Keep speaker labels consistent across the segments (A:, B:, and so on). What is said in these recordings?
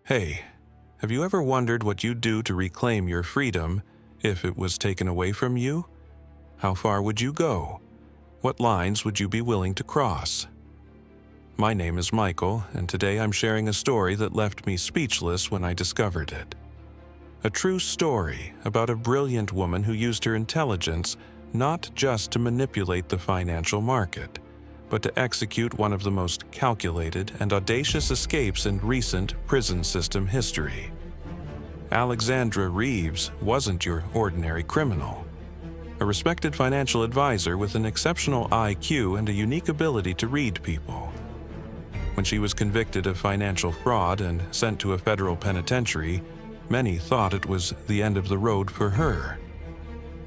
A: Hey, have you ever wondered what you'd do to reclaim your freedom if it was taken away from you? How far would you go? What lines would you be willing to cross? My name is Michael, and today I'm sharing a story that left me speechless when I discovered it. A true story about a brilliant woman who used her intelligence not just to manipulate the financial market, but to execute one of the most calculated and audacious escapes in recent prison system history. Alexandra Reeves wasn't your ordinary criminal. A respected financial advisor with an exceptional IQ and a unique ability to read people. When she was convicted of financial fraud and sent to a federal penitentiary, many thought it was the end of the road for her.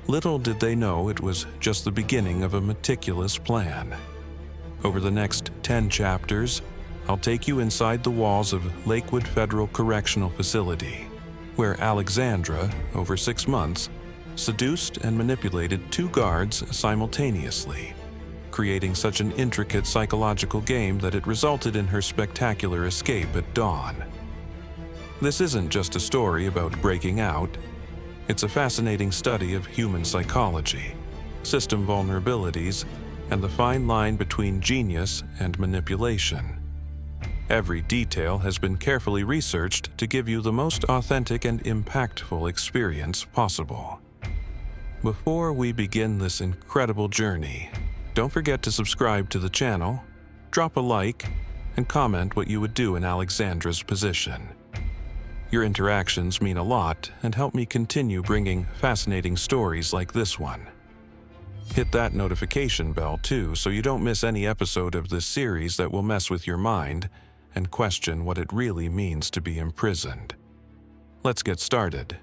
A: Little did they know it was just the beginning of a meticulous plan. Over the next 10 chapters, I'll take you inside the walls of Lakewood Federal Correctional Facility, where Alexandra, over 6 months, seduced and manipulated 2 guards simultaneously, creating such an intricate psychological game that it resulted in her spectacular escape at dawn. This isn't just a story about breaking out. It's a fascinating study of human psychology, system vulnerabilities, and the fine line between genius and manipulation. Every detail has been carefully researched to give you the most authentic and impactful experience possible. Before we begin this incredible journey, don't forget to subscribe to the channel, drop a like, and comment what you would do in Alexandra's position. Your interactions mean a lot and help me continue bringing fascinating stories like this one. Hit that notification bell too so you don't miss any episode of this series that will mess with your mind and question what it really means to be imprisoned. Let's get started.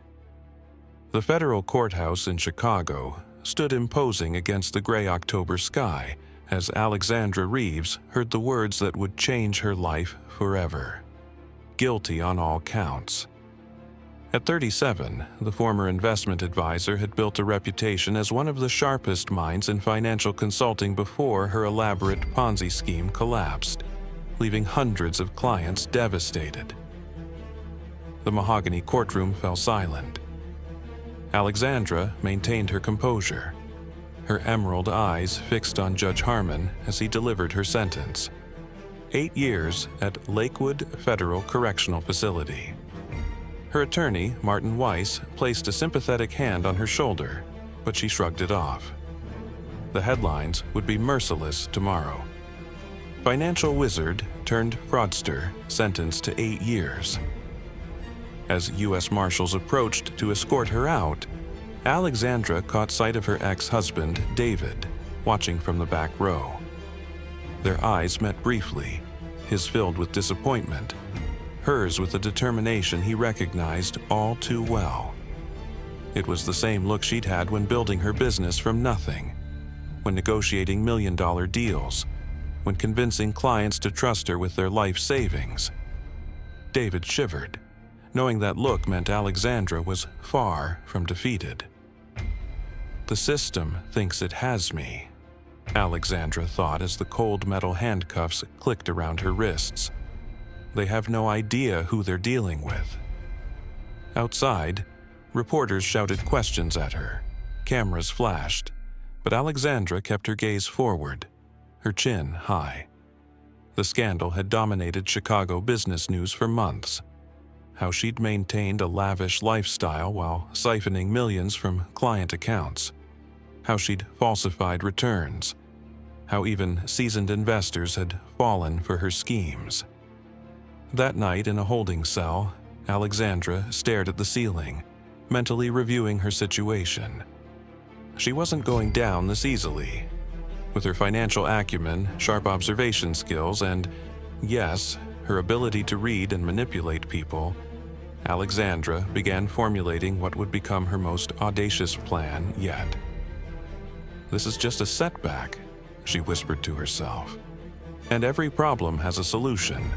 A: The federal courthouse in Chicago stood imposing against the gray October sky as Alexandra Reeves heard the words that would change her life forever. Guilty on all counts. At 37, the former investment advisor had built a reputation as one of the sharpest minds in financial consulting before her elaborate Ponzi scheme collapsed, leaving hundreds of clients devastated. The mahogany courtroom fell silent. Alexandra maintained her composure, her emerald eyes fixed on Judge Harmon as he delivered her sentence. 8 years at Lakewood Federal Correctional Facility. Her attorney, Martin Weiss, placed a sympathetic hand on her shoulder, but she shrugged it off. The headlines would be merciless tomorrow. Financial wizard turned fraudster sentenced to 8 years. As U.S. Marshals approached to escort her out, Alexandra caught sight of her ex-husband, David, watching from the back row. Their eyes met briefly, his filled with disappointment, hers with a determination he recognized all too well. It was the same look she'd had when building her business from nothing, when negotiating million-dollar deals, when convincing clients to trust her with their life savings. David shivered, knowing that look meant Alexandra was far from defeated. The system thinks it has me, Alexandra thought as the cold metal handcuffs clicked around her wrists. They have no idea who they're dealing with. Outside, reporters shouted questions at her. Cameras flashed, but Alexandra kept her gaze forward, her chin high. The scandal had dominated Chicago business news for months. How she'd maintained a lavish lifestyle while siphoning millions from client accounts. How she'd falsified returns. How even seasoned investors had fallen for her schemes. That night in a holding cell, Alexandra stared at the ceiling, mentally reviewing her situation. She wasn't going down this easily. With her financial acumen, sharp observation skills, and, yes, her ability to read and manipulate people, Alexandra began formulating what would become her most audacious plan yet. "This is just a setback," she whispered to herself. "And every problem has a solution."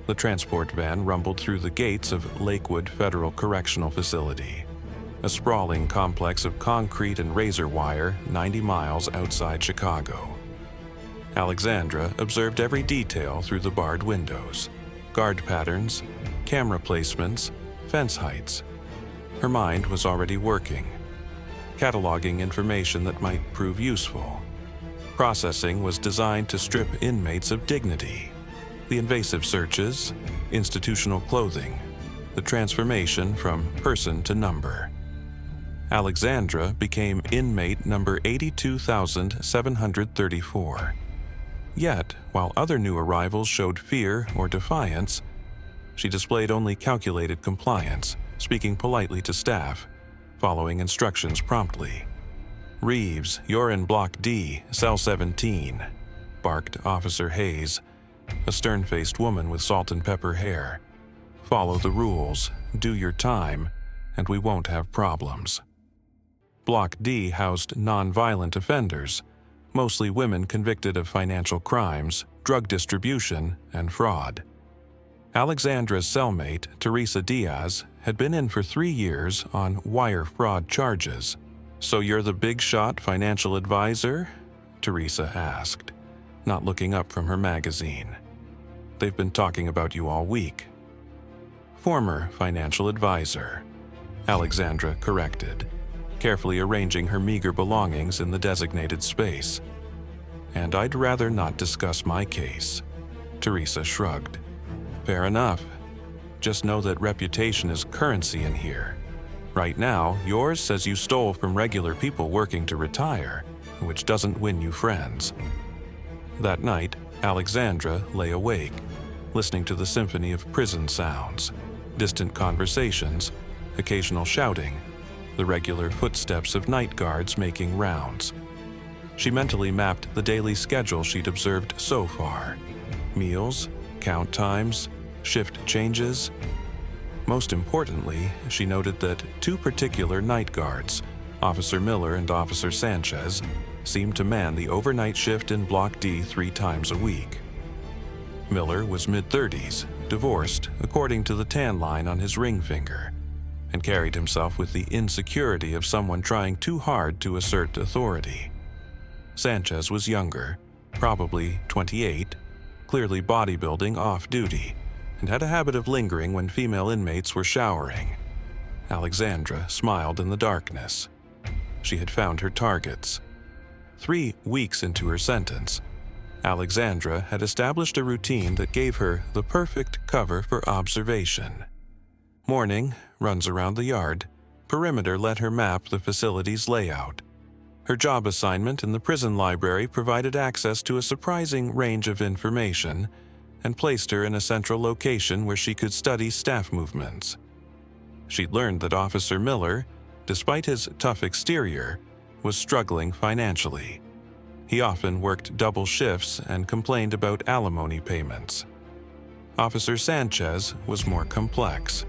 A: The transport van rumbled through the gates of Lakewood Federal Correctional Facility, a sprawling complex of concrete and razor wire 90 miles outside Chicago. Alexandra observed every detail through the barred windows. Guard patterns, camera placements, fence heights. Her mind was already working, cataloging information that might prove useful. Processing was designed to strip inmates of dignity. The invasive searches, institutional clothing, the transformation from person to number. Alexandra became inmate number 82,734. Yet, while other new arrivals showed fear or defiance, she displayed only calculated compliance, speaking politely to staff, following instructions promptly. "Reeves, you're in Block D, Cell 17, barked Officer Hayes, a stern-faced woman with salt and pepper hair. "Follow the rules, do your time, and we won't have problems." Block D housed non-violent offenders, mostly women convicted of financial crimes, drug distribution, and fraud. Alexandra's cellmate, Teresa Diaz, had been in for 3 years on wire fraud charges. "So you're the big-shot financial advisor?" Teresa asked, not looking up from her magazine. "They've been talking about you all week." "Former financial advisor," Alexandra corrected, carefully arranging her meager belongings in the designated space. "And I'd rather not discuss my case." Teresa shrugged. "Fair enough. Just know that reputation is currency in here. Right now, yours says you stole from regular people working to retire, which doesn't win you friends." That night, Alexandra lay awake, listening to the symphony of prison sounds, distant conversations, occasional shouting, the regular footsteps of night guards making rounds. She mentally mapped the daily schedule she'd observed so far: meals, count times, shift changes. Most importantly, she noted that 2 particular night guards, Officer Miller and Officer Sanchez, seemed to man the overnight shift in Block D 3 times a week. Miller was mid-30s, divorced according to the tan line on his ring finger, and carried himself with the insecurity of someone trying too hard to assert authority. Sanchez was younger, probably 28, clearly bodybuilding off-duty, and had a habit of lingering when female inmates were showering. Alexandra smiled in the darkness. She had found her targets. 3 weeks into her sentence, Alexandra had established a routine that gave her the perfect cover for observation. Morning, runs around the yard. Perimeter let her map the facility's layout. Her job assignment in the prison library provided access to a surprising range of information and placed her in a central location where she could study staff movements. She'd learned that Officer Miller, despite his tough exterior, was struggling financially. He often worked double shifts and complained about alimony payments. Officer Sanchez was more complex.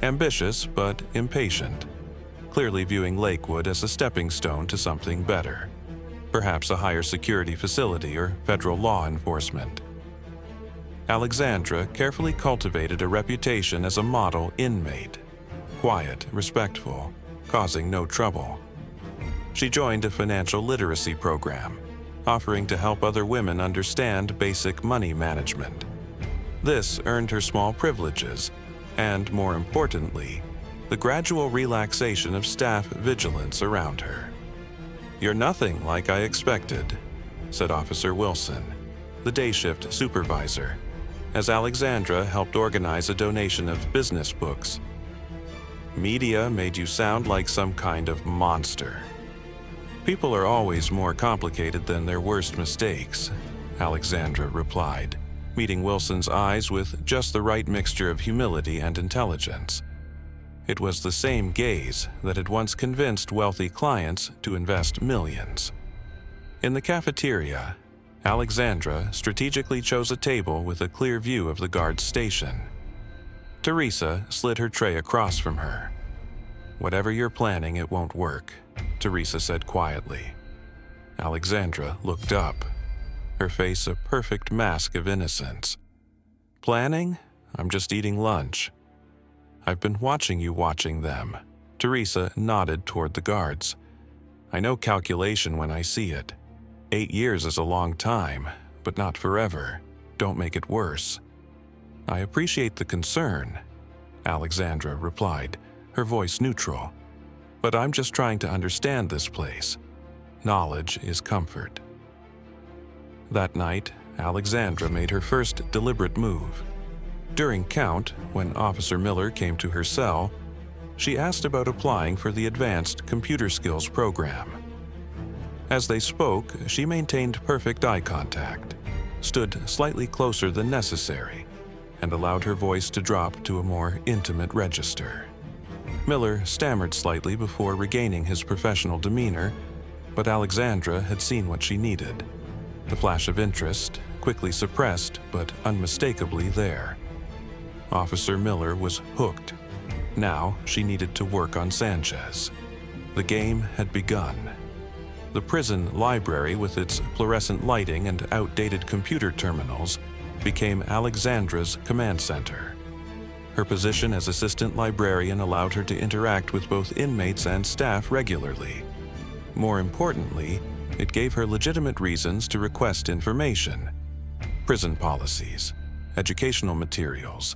A: Ambitious but impatient, clearly viewing Lakewood as a stepping stone to something better, perhaps a higher security facility or federal law enforcement. Alexandra carefully cultivated a reputation as a model inmate, quiet, respectful, causing no trouble. She joined a financial literacy program, offering to help other women understand basic money management. This earned her small privileges, and more importantly, the gradual relaxation of staff vigilance around her. "You're nothing like I expected," said Officer Wilson, the day shift supervisor, as Alexandra helped organize a donation of business books. "Media made you sound like some kind of monster." "People are always more complicated than their worst mistakes," Alexandra replied, meeting Wilson's eyes with just the right mixture of humility and intelligence. It was the same gaze that had once convinced wealthy clients to invest millions. In the cafeteria, Alexandra strategically chose a table with a clear view of the guard's station. Teresa slid her tray across from her. "Whatever you're planning, it won't work," Teresa said quietly. Alexandra looked up, her face a perfect mask of innocence. "Planning? I'm just eating lunch." "I've been watching you watching them." Teresa nodded toward the guards. "I know calculation when I see it. 8 years is a long time, but not forever. Don't make it worse." "I appreciate the concern," Alexandra replied, her voice neutral. "But I'm just trying to understand this place. Knowledge is comfort." That night, Alexandra made her first deliberate move. During count, when Officer Miller came to her cell, she asked about applying for the Advanced Computer Skills program. As they spoke, she maintained perfect eye contact, stood slightly closer than necessary, and allowed her voice to drop to a more intimate register. Miller stammered slightly before regaining his professional demeanor, but Alexandra had seen what she needed. The flash of interest, quickly suppressed but unmistakably there. Officer Miller was hooked. Now she needed to work on Sanchez. The game had begun. The prison library, with its fluorescent lighting and outdated computer terminals, became Alexandra's command center. Her position as assistant librarian allowed her to interact with both inmates and staff regularly. More importantly, it gave her legitimate reasons to request information: prison policies, educational materials,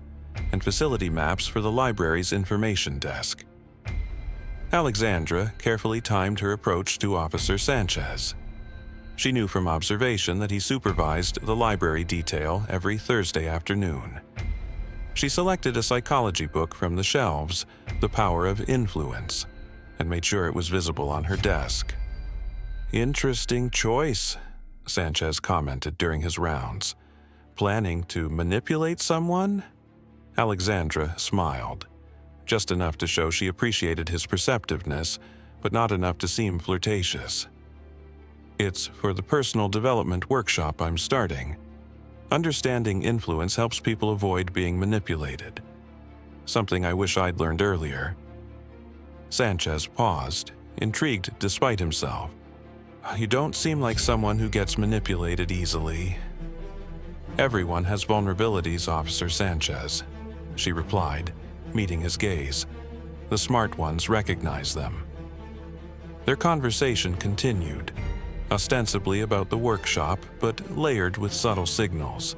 A: and facility maps for the library's information desk. Alexandra carefully timed her approach to Officer Sanchez. She knew from observation that he supervised the library detail every Thursday afternoon. She selected a psychology book from the shelves, The Power of Influence, and made sure it was visible on her desk. "Interesting choice," Sanchez commented during his rounds. "Planning to manipulate someone?" Alexandra smiled, just enough to show she appreciated his perceptiveness, but not enough to seem flirtatious. "It's for the personal development workshop I'm starting. Understanding influence helps people avoid being manipulated. Something I wish I'd learned earlier." Sanchez paused, intrigued despite himself. "You don't seem like someone who gets manipulated easily." "Everyone has vulnerabilities, Officer Sanchez," she replied, meeting his gaze. "The smart ones recognize them." Their conversation continued, ostensibly about the workshop, but layered with subtle signals.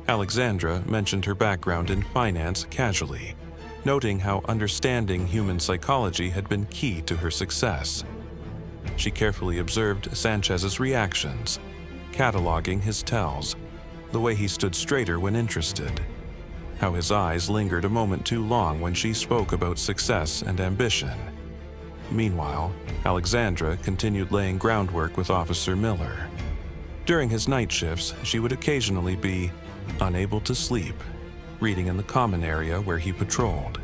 A: Alexandra mentioned her background in finance casually, noting how understanding human psychology had been key to her success. She carefully observed Sanchez's reactions, cataloging his tells, the way he stood straighter when interested, how his eyes lingered a moment too long when she spoke about success and ambition. Meanwhile, Alexandra continued laying groundwork with Officer Miller. During his night shifts, she would occasionally be unable to sleep, reading in the common area where he patrolled.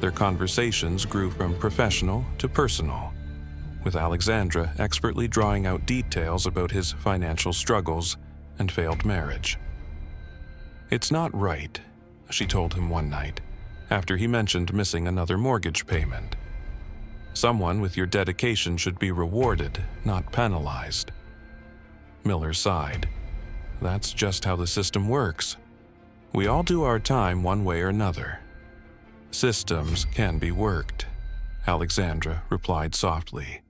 A: Their conversations grew from professional to personal, with Alexandra expertly drawing out details about his financial struggles and failed marriage. "It's not right," she told him one night, after he mentioned missing another mortgage payment. "Someone with your dedication should be rewarded, not penalized." Miller sighed. "That's just how the system works. We all do our time one way or another." "Systems can be worked," Alexandra replied softly,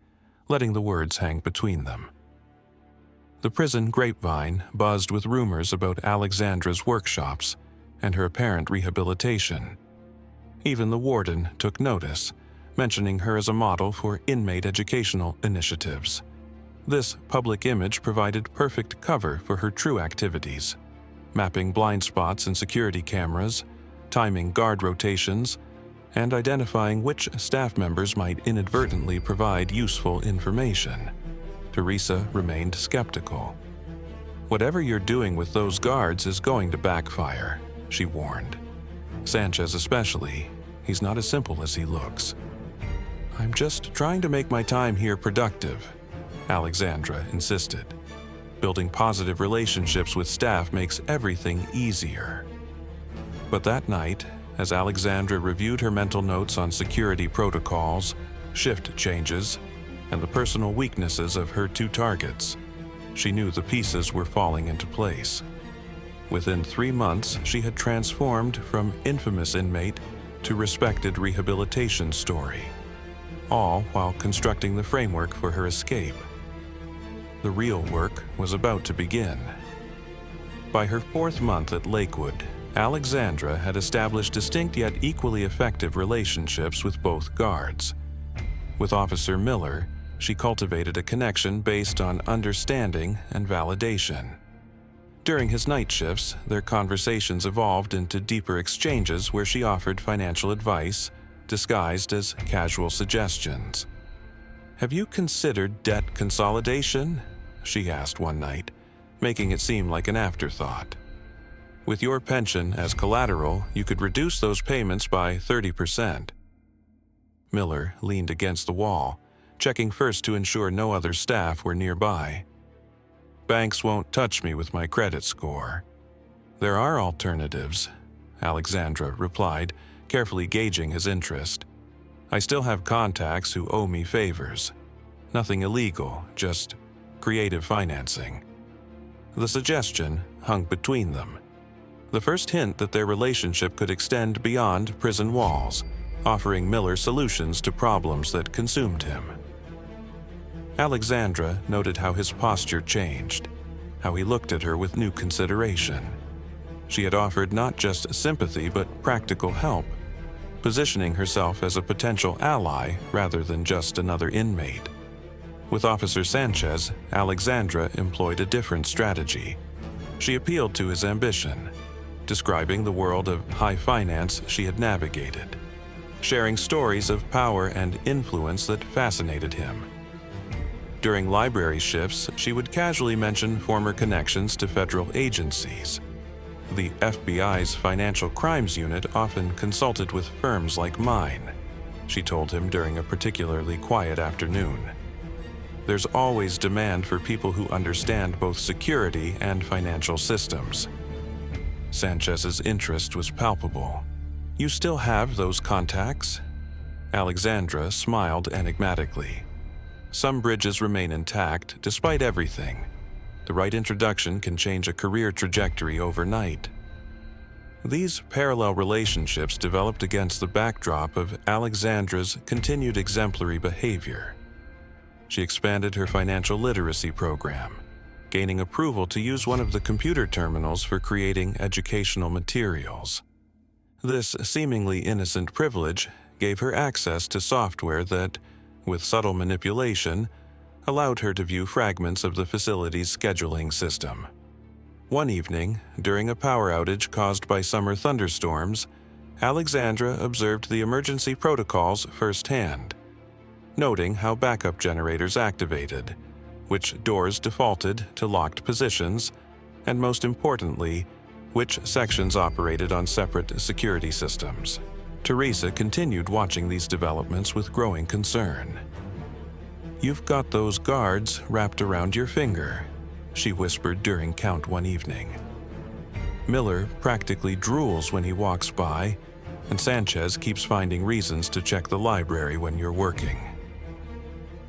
A: letting the words hang between them. The prison grapevine buzzed with rumors about Alexandra's workshops and her apparent rehabilitation. Even the warden took notice, mentioning her as a model for inmate educational initiatives. This public image provided perfect cover for her true activities, mapping blind spots in security cameras, timing guard rotations, and identifying which staff members might inadvertently provide useful information. Teresa remained skeptical. "Whatever you're doing with those guards is going to backfire," she warned. "Sanchez especially. He's not as simple as he looks." "I'm just trying to make my time here productive," Alexandra insisted. "Building positive relationships with staff makes everything easier." But that night, as Alexandra reviewed her mental notes on security protocols, shift changes, and the personal weaknesses of her two targets, she knew the pieces were falling into place. Within 3 months, she had transformed from infamous inmate to respected rehabilitation story, all while constructing the framework for her escape. The real work was about to begin. By her 4th month at Lakewood, Alexandra had established distinct yet equally effective relationships with both guards. With Officer Miller, she cultivated a connection based on understanding and validation. During his night shifts, their conversations evolved into deeper exchanges where she offered financial advice, disguised as casual suggestions. "Have you considered debt consolidation?" she asked one night, making it seem like an afterthought. "With your pension as collateral, you could reduce those payments by 30%. Miller leaned against the wall, checking first to ensure no other staff were nearby. "Banks won't touch me with my credit score." "There are alternatives," Alexandra replied, carefully gauging his interest. "I still have contacts who owe me favors. Nothing illegal, just creative financing." The suggestion hung between them. The first hint that their relationship could extend beyond prison walls, offering Miller solutions to problems that consumed him. Alexandra noted how his posture changed, how he looked at her with new consideration. She had offered not just sympathy but practical help, positioning herself as a potential ally rather than just another inmate. With Officer Sanchez, Alexandra employed a different strategy. She appealed to his ambition, describing the world of high finance she had navigated, sharing stories of power and influence that fascinated him. During library shifts, she would casually mention former connections to federal agencies. The FBI's Financial Crimes Unit often consulted with firms like mine, she told him during a particularly quiet afternoon. "There's always demand for people who understand both security and financial systems." Sanchez's interest was palpable. "You still have those contacts?" Alexandra smiled enigmatically. "Some bridges remain intact despite everything. The right introduction can change a career trajectory overnight." These parallel relationships developed against the backdrop of Alexandra's continued exemplary behavior. She expanded her financial literacy program, gaining approval to use one of the computer terminals for creating educational materials. This seemingly innocent privilege gave her access to software that, with subtle manipulation, allowed her to view fragments of the facility's scheduling system. One evening, during a power outage caused by summer thunderstorms, Alexandra observed the emergency protocols firsthand, noting how backup generators activated, which doors defaulted to locked positions, and most importantly, which sections operated on separate security systems. Teresa continued watching these developments with growing concern. "You've got those guards wrapped around your finger," she whispered during count one evening. "Miller practically drools when he walks by, and Sanchez keeps finding reasons to check the library when you're working."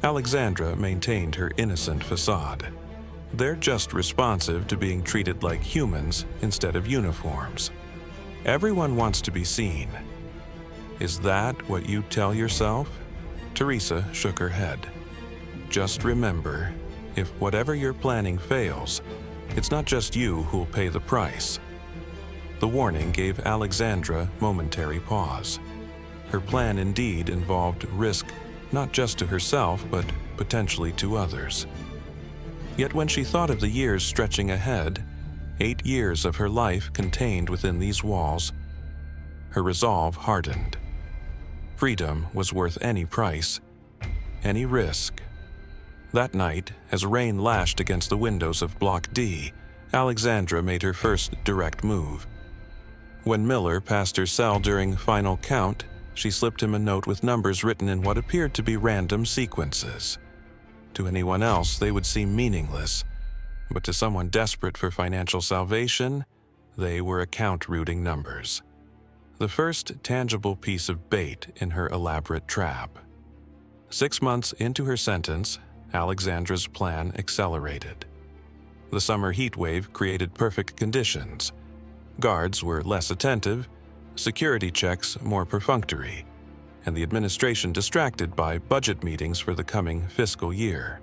A: Alexandra maintained her innocent facade. "They're just responsive to being treated like humans instead of uniforms. Everyone wants to be seen." "Is that what you tell yourself?" Teresa shook her head. "Just remember, if whatever you're planning fails, it's not just you who'll pay the price." The warning gave Alexandra momentary pause. Her plan indeed involved risk not just to herself but potentially to others. Yet when she thought of the years stretching ahead, 8 years of her life contained within these walls, her resolve hardened. Freedom was worth any price, any risk. That night, as rain lashed against the windows of Block D, Alexandra made her first direct move. When Miller passed her cell during final count, she slipped him a note with numbers written in what appeared to be random sequences. To anyone else, they would seem meaningless, but to someone desperate for financial salvation, they were account-routing numbers. The first tangible piece of bait in her elaborate trap. 6 months into her sentence, Alexandra's plan accelerated. The summer heat wave created perfect conditions. Guards were less attentive, security checks more perfunctory, and the administration distracted by budget meetings for the coming fiscal year.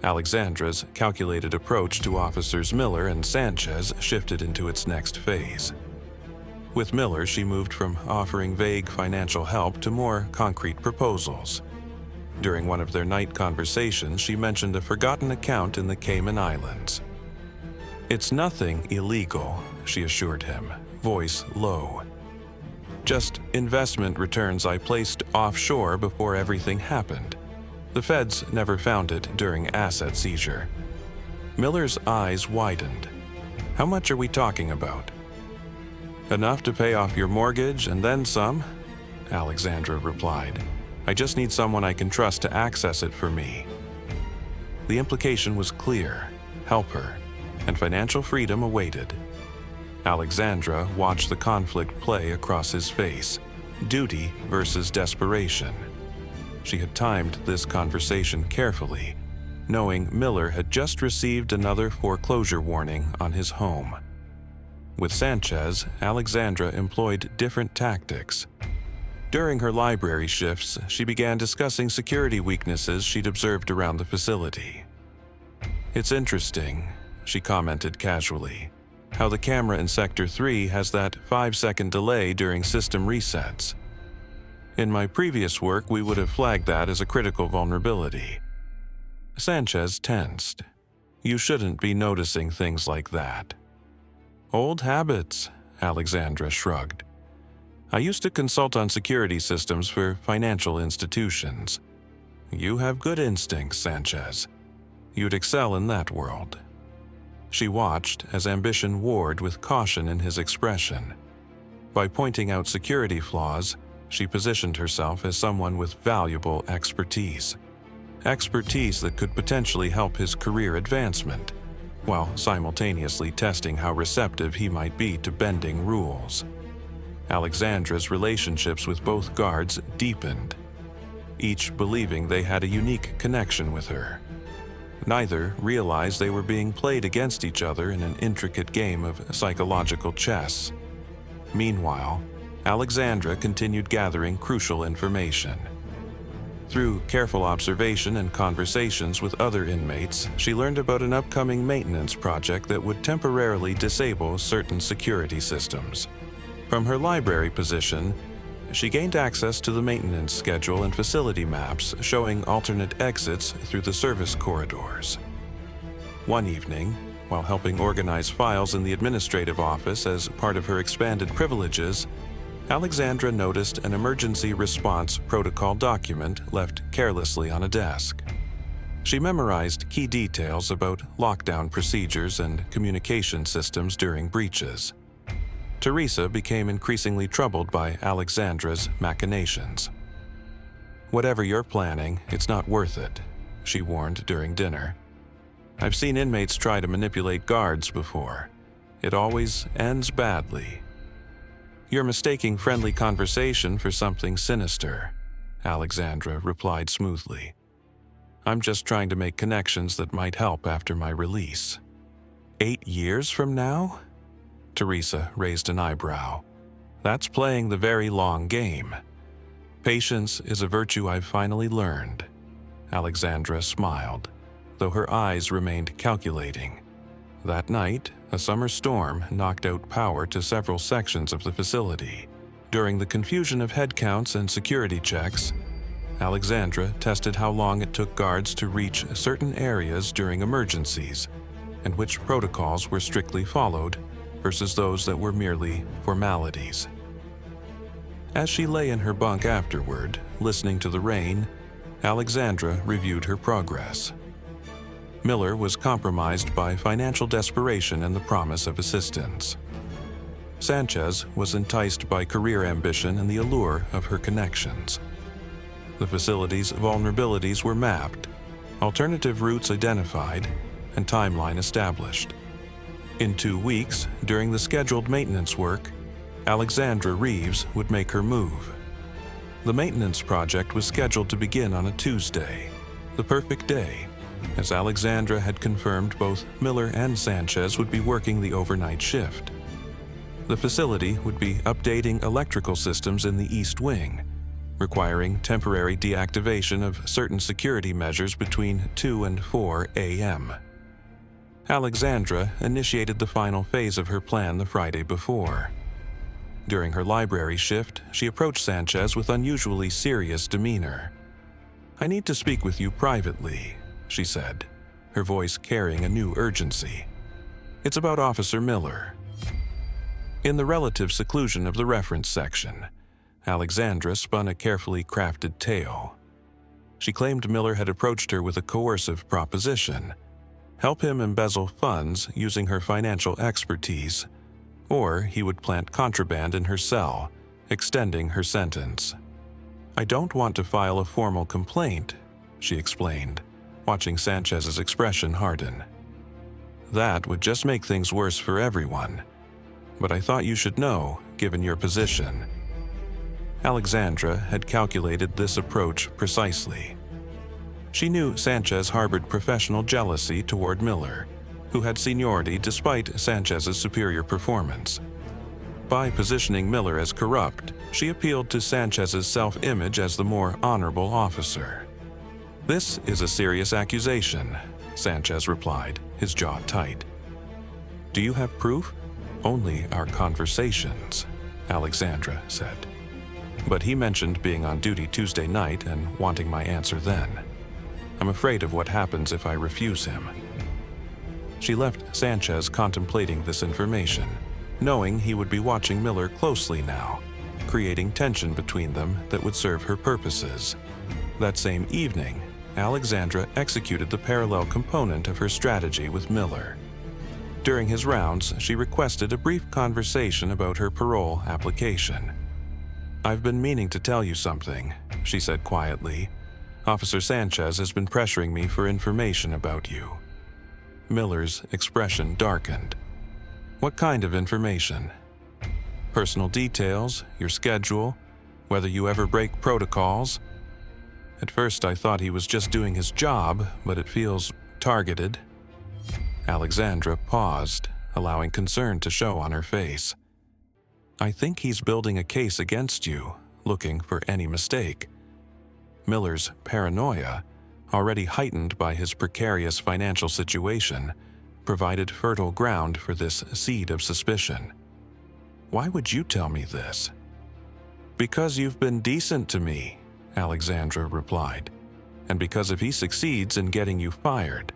A: Alexandra's calculated approach to Officers Miller and Sanchez shifted into its next phase. With Miller, she moved from offering vague financial help to more concrete proposals. During one of their night conversations, she mentioned a forgotten account in the Cayman Islands. "It's nothing illegal," she assured him, voice low. "Just investment returns I placed offshore before everything happened. The feds never found it during asset seizure." Miller's eyes widened. "How much are we talking about?" "Enough to pay off your mortgage and then some," Alexandra replied. "I just need someone I can trust to access it for me." The implication was clear: help her, and financial freedom awaited. Alexandra watched the conflict play across his face, duty versus desperation. She had timed this conversation carefully, knowing Miller had just received another foreclosure warning on his home. With Sanchez, Alexandra employed different tactics. During her library shifts, she began discussing security weaknesses she'd observed around the facility. "It's interesting," she commented casually, "how the camera in Sector 3 has that 5-second delay during system resets. In my previous work, we would have flagged that as a critical vulnerability." Sanchez tensed. "You shouldn't be noticing things like that." "Old habits," Alexandra shrugged. "I used to consult on security systems for financial institutions." "You have good instincts, Sanchez. You'd excel in that world." She watched as ambition warred with caution in his expression. By pointing out security flaws, she positioned herself as someone with valuable expertise. Expertise that could potentially help his career advancement, while simultaneously testing how receptive he might be to bending rules. Alexandra's relationships with both guards deepened, each believing they had a unique connection with her. Neither realized they were being played against each other in an intricate game of psychological chess. Meanwhile, Alexandra continued gathering crucial information. Through careful observation and conversations with other inmates, she learned about an upcoming maintenance project that would temporarily disable certain security systems. From her library position, she gained access to the maintenance schedule and facility maps showing alternate exits through the service corridors. One evening, while helping organize files in the administrative office as part of her expanded privileges, Alexandra noticed an emergency response protocol document left carelessly on a desk. She memorized key details about lockdown procedures and communication systems during breaches. Teresa became increasingly troubled by Alexandra's machinations. "Whatever you're planning, it's not worth it," she warned during dinner. "I've seen inmates try to manipulate guards before. It always ends badly." "You're mistaking friendly conversation for something sinister," Alexandra replied smoothly. "I'm just trying to make connections that might help after my release." 8 years from now? Teresa raised an eyebrow. "That's playing the very long game." "Patience is a virtue I've finally learned." Alexandra smiled, though her eyes remained calculating. That night, a summer storm knocked out power to several sections of the facility. During the confusion of head counts and security checks, Alexandra tested how long it took guards to reach certain areas during emergencies, and which protocols were strictly followed versus those that were merely formalities. As she lay in her bunk afterward, listening to the rain, Alexandra reviewed her progress. Miller was compromised by financial desperation and the promise of assistance. Sanchez was enticed by career ambition and the allure of her connections. The facility's vulnerabilities were mapped, alternative routes identified, and timeline established. In 2 weeks, during the scheduled maintenance work, Alexandra Reeves would make her move. The maintenance project was scheduled to begin on a Tuesday, the perfect day, as Alexandra had confirmed both Miller and Sanchez would be working the overnight shift. The facility would be updating electrical systems in the East Wing, requiring temporary deactivation of certain security measures between 2 and 4 a.m. Alexandra initiated the final phase of her plan the Friday before. During her library shift, she approached Sanchez with unusually serious demeanor. "I need to speak with you privately," she said, her voice carrying a new urgency. "It's about Officer Miller." In the relative seclusion of the reference section, Alexandra spun a carefully crafted tale. She claimed Miller had approached her with a coercive proposition: help him embezzle funds using her financial expertise, or he would plant contraband in her cell, extending her sentence. "I don't want to file a formal complaint," she explained, watching Sanchez's expression harden. "That would just make things worse for everyone. But I thought you should know, given your position." Alexandra had calculated this approach precisely. She knew Sanchez harbored professional jealousy toward Miller, who had seniority despite Sanchez's superior performance. By positioning Miller as corrupt, she appealed to Sanchez's self-image as the more honorable officer. "This is a serious accusation," Sanchez replied, his jaw tight. "Do you have proof?" "Only our conversations," Alexandra said. "But he mentioned being on duty Tuesday night and wanting my answer then. I'm afraid of what happens if I refuse him." She left Sanchez contemplating this information, knowing he would be watching Miller closely now, creating tension between them that would serve her purposes. That same evening, Alexandra executed the parallel component of her strategy with Miller. During his rounds, she requested a brief conversation about her parole application. "I've been meaning to tell you something," she said quietly. "Officer Sanchez has been pressuring me for information about you." Miller's expression darkened. "What kind of information?" "Personal details, your schedule, whether you ever break protocols." At first I thought he was just doing his job, but it feels targeted. Alexandra paused, allowing concern to show on her face. "I think he's building a case against you, looking for any mistake." Miller's paranoia, already heightened by his precarious financial situation, provided fertile ground for this seed of suspicion. "Why would you tell me this?" "Because you've been decent to me," Alexandra replied, "and because if he succeeds in getting you fired,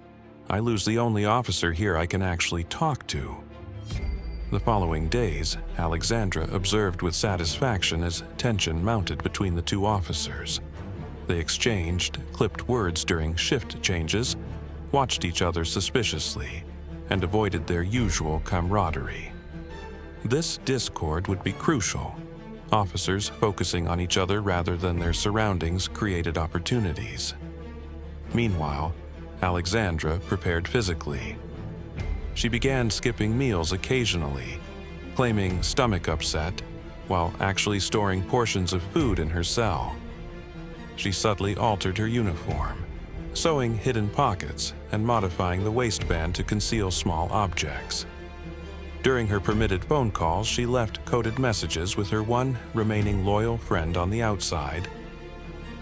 A: I lose the only officer here I can actually talk to." The following days, Alexandra observed with satisfaction as tension mounted between the two officers. They exchanged clipped words during shift changes, watched each other suspiciously, and avoided their usual camaraderie. This discord would be crucial. Officers focusing on each other rather than their surroundings created opportunities. Meanwhile, Alexandra prepared physically. She began skipping meals occasionally, claiming stomach upset, while actually storing portions of food in her cell. She subtly altered her uniform, sewing hidden pockets and modifying the waistband to conceal small objects. During her permitted phone calls, she left coded messages with her one remaining loyal friend on the outside,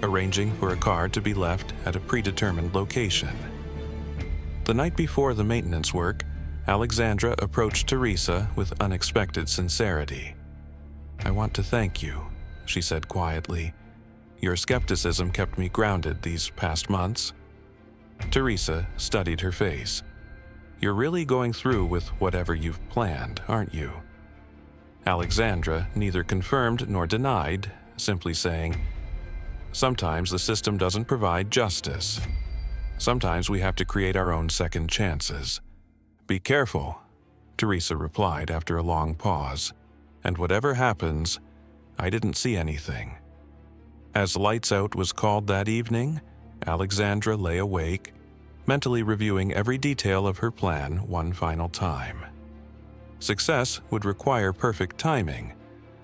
A: arranging for a car to be left at a predetermined location. The night before the maintenance work, Alexandra approached Teresa with unexpected sincerity. "I want to thank you," she said quietly. "Your skepticism kept me grounded these past months." Teresa studied her face. "You're really going through with whatever you've planned, aren't you?" Alexandra neither confirmed nor denied, simply saying, "Sometimes the system doesn't provide justice. Sometimes we have to create our own second chances." "Be careful," Teresa replied after a long pause. "And whatever happens, I didn't see anything." As lights out was called that evening, Alexandra lay awake, mentally reviewing every detail of her plan one final time. Success would require perfect timing,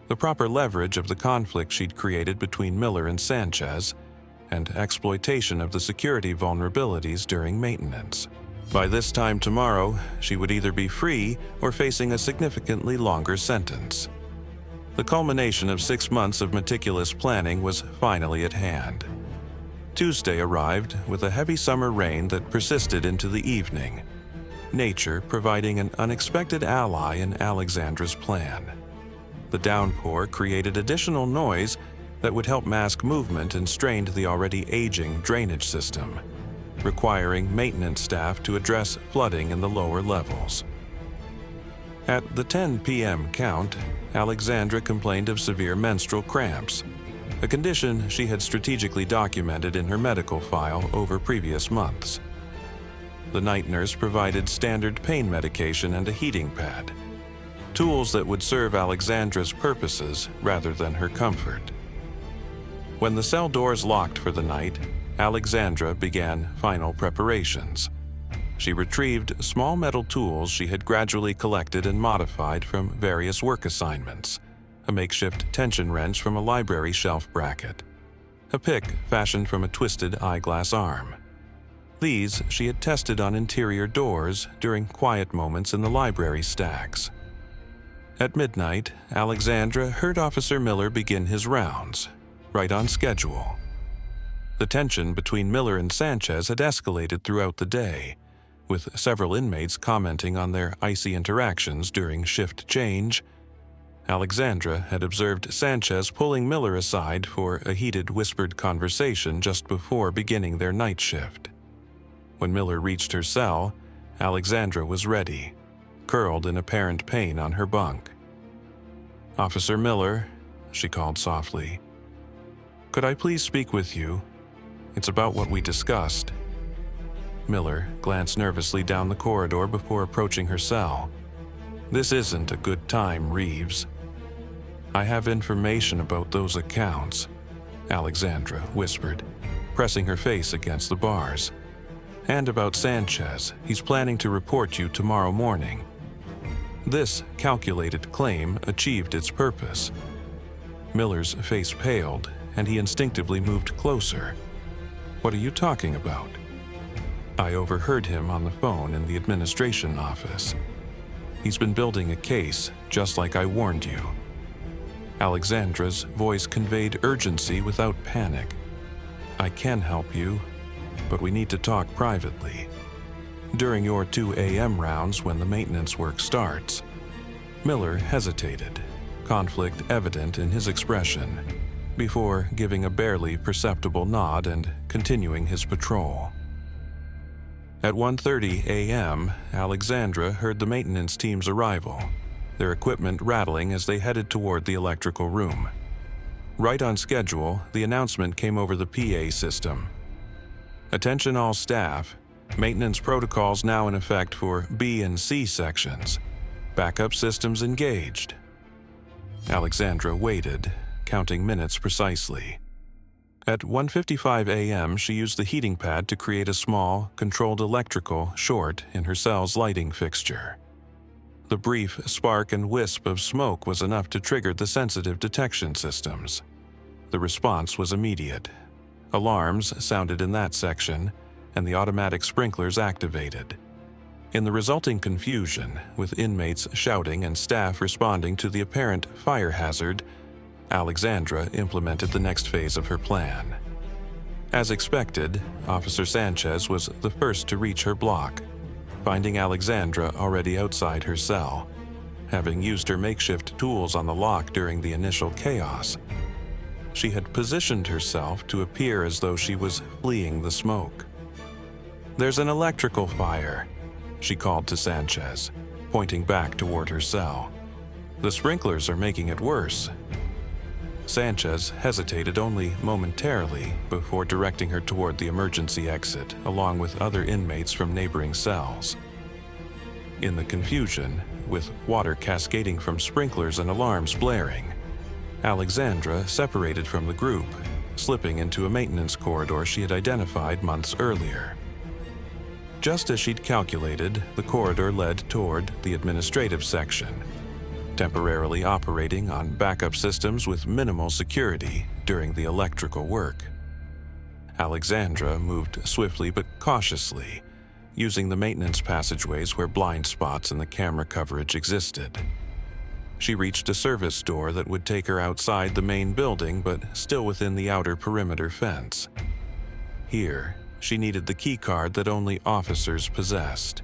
A: the proper leverage of the conflict she'd created between Miller and Sanchez, and exploitation of the security vulnerabilities during maintenance. By this time tomorrow, she would either be free or facing a significantly longer sentence. The culmination of 6 months of meticulous planning was finally at hand. Tuesday arrived with a heavy summer rain that persisted into the evening, nature providing an unexpected ally in Alexandra's plan. The downpour created additional noise that would help mask movement and strained the already aging drainage system, requiring maintenance staff to address flooding in the lower levels. At the 10 p.m. count, Alexandra complained of severe menstrual cramps, a condition she had strategically documented in her medical file over previous months. The night nurse provided standard pain medication and a heating pad, tools that would serve Alexandra's purposes rather than her comfort. When the cell doors locked for the night, Alexandra began final preparations. She retrieved small metal tools she had gradually collected and modified from various work assignments, a makeshift tension wrench from a library shelf bracket, a pick fashioned from a twisted eyeglass arm. These she had tested on interior doors during quiet moments in the library stacks. At midnight, Alexandra heard Officer Miller begin his rounds, right on schedule. The tension between Miller and Sanchez had escalated throughout the day, with several inmates commenting on their icy interactions during shift change. Alexandra had observed Sanchez pulling Miller aside for a heated whispered conversation just before beginning their night shift. When Miller reached her cell, Alexandra was ready, curled in apparent pain on her bunk. "Officer Miller," she called softly, "could I please speak with you? It's about what we discussed." Miller glanced nervously down the corridor before approaching her cell. "This isn't a good time, Reeves." "I have information about those accounts," Alexandra whispered, pressing her face against the bars. "And about Sanchez. He's planning to report you tomorrow morning." This calculated claim achieved its purpose. Miller's face paled, and he instinctively moved closer. "What are you talking about?" "I overheard him on the phone in the administration office. He's been building a case, just like I warned you." Alexandra's voice conveyed urgency without panic. "I can help you, but we need to talk privately. During your 2 a.m. rounds when the maintenance work starts." Miller hesitated, conflict evident in his expression, before giving a barely perceptible nod and continuing his patrol. At 1:30 a.m., Alexandra heard the maintenance team's arrival, their equipment rattling as they headed toward the electrical room. Right on schedule, the announcement came over the PA system. "Attention all staff. Maintenance protocols now in effect for B and C sections. Backup systems engaged." Alexandra waited, counting minutes precisely. At 1:55 a.m., she used the heating pad to create a small, controlled electrical short in her cell's lighting fixture. The brief spark and wisp of smoke was enough to trigger the sensitive detection systems. The response was immediate. Alarms sounded in that section, and the automatic sprinklers activated. In the resulting confusion, with inmates shouting and staff responding to the apparent fire hazard, Alexandra implemented the next phase of her plan. As expected, Officer Sanchez was the first to reach her block, finding Alexandra already outside her cell, having used her makeshift tools on the lock during the initial chaos. She had positioned herself to appear as though she was fleeing the smoke. "There's an electrical fire," she called to Sanchez, pointing back toward her cell. "The sprinklers are making it worse." Sanchez hesitated only momentarily before directing her toward the emergency exit, along with other inmates from neighboring cells. In the confusion, with water cascading from sprinklers and alarms blaring, Alexandra separated from the group, slipping into a maintenance corridor she had identified months earlier. Just as she'd calculated, the corridor led toward the administrative section, temporarily operating on backup systems with minimal security during the electrical work. Alexandra moved swiftly but cautiously, using the maintenance passageways where blind spots in the camera coverage existed. She reached a service door that would take her outside the main building but still within the outer perimeter fence. Here, she needed the keycard that only officers possessed.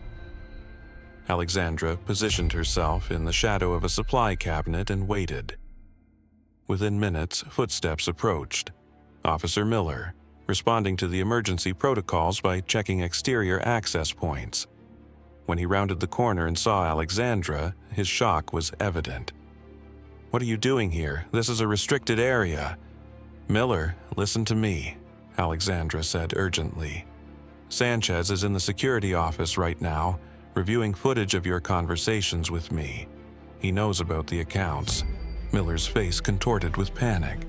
A: Alexandra positioned herself in the shadow of a supply cabinet and waited. Within minutes, footsteps approached. Officer Miller, responding to the emergency protocols by checking exterior access points. When he rounded the corner and saw Alexandra, his shock was evident. "What are you doing here? This is a restricted area." "Miller, listen to me," Alexandra said urgently. "Sanchez is in the security office right now, reviewing footage of your conversations with me. He knows about the accounts." Miller's face contorted with panic.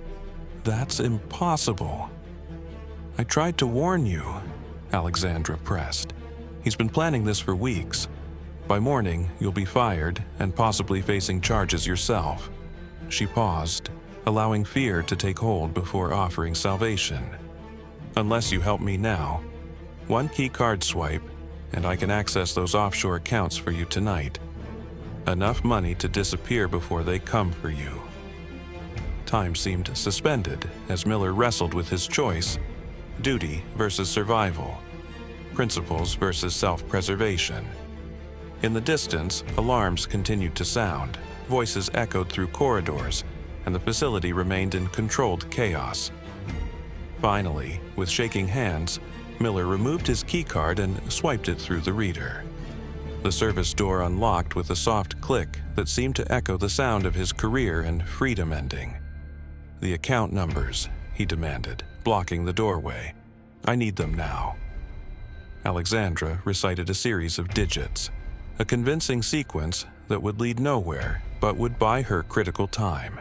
A: "That's impossible." "I tried to warn you," Alexandra pressed. "He's been planning this for weeks. By morning, you'll be fired and possibly facing charges yourself." She paused, allowing fear to take hold before offering salvation. "Unless you help me now. One key card swipe, and I can access those offshore accounts for you tonight. Enough money to disappear before they come for you." Time seemed suspended as Miller wrestled with his choice: duty versus survival, principles versus self-preservation. In the distance, alarms continued to sound, voices echoed through corridors, and the facility remained in controlled chaos. Finally, with shaking hands, Miller removed his keycard and swiped it through the reader. The service door unlocked with a soft click that seemed to echo the sound of his career and freedom ending. "The account numbers," he demanded, blocking the doorway. "I need them now." Alexandra recited a series of digits, a convincing sequence that would lead nowhere but would buy her critical time.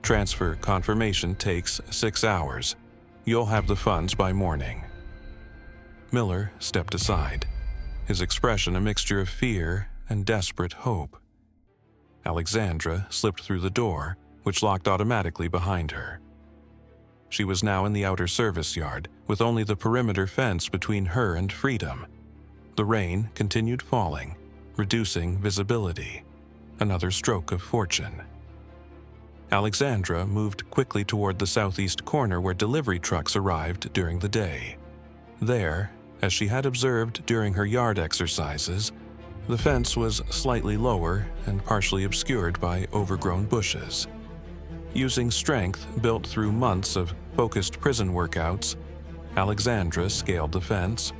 A: "Transfer confirmation takes 6 hours. You'll have the funds by morning." Miller stepped aside, his expression a mixture of fear and desperate hope. Alexandra slipped through the door, which locked automatically behind her. She was now in the outer service yard, with only the perimeter fence between her and freedom. The rain continued falling, reducing visibility. Another stroke of fortune. Alexandra moved quickly toward the southeast corner where delivery trucks arrived during the day. There, as she had observed during her yard exercises, the fence was slightly lower and partially obscured by overgrown bushes. Using strength built through months of focused prison workouts, Alexandra scaled the fence,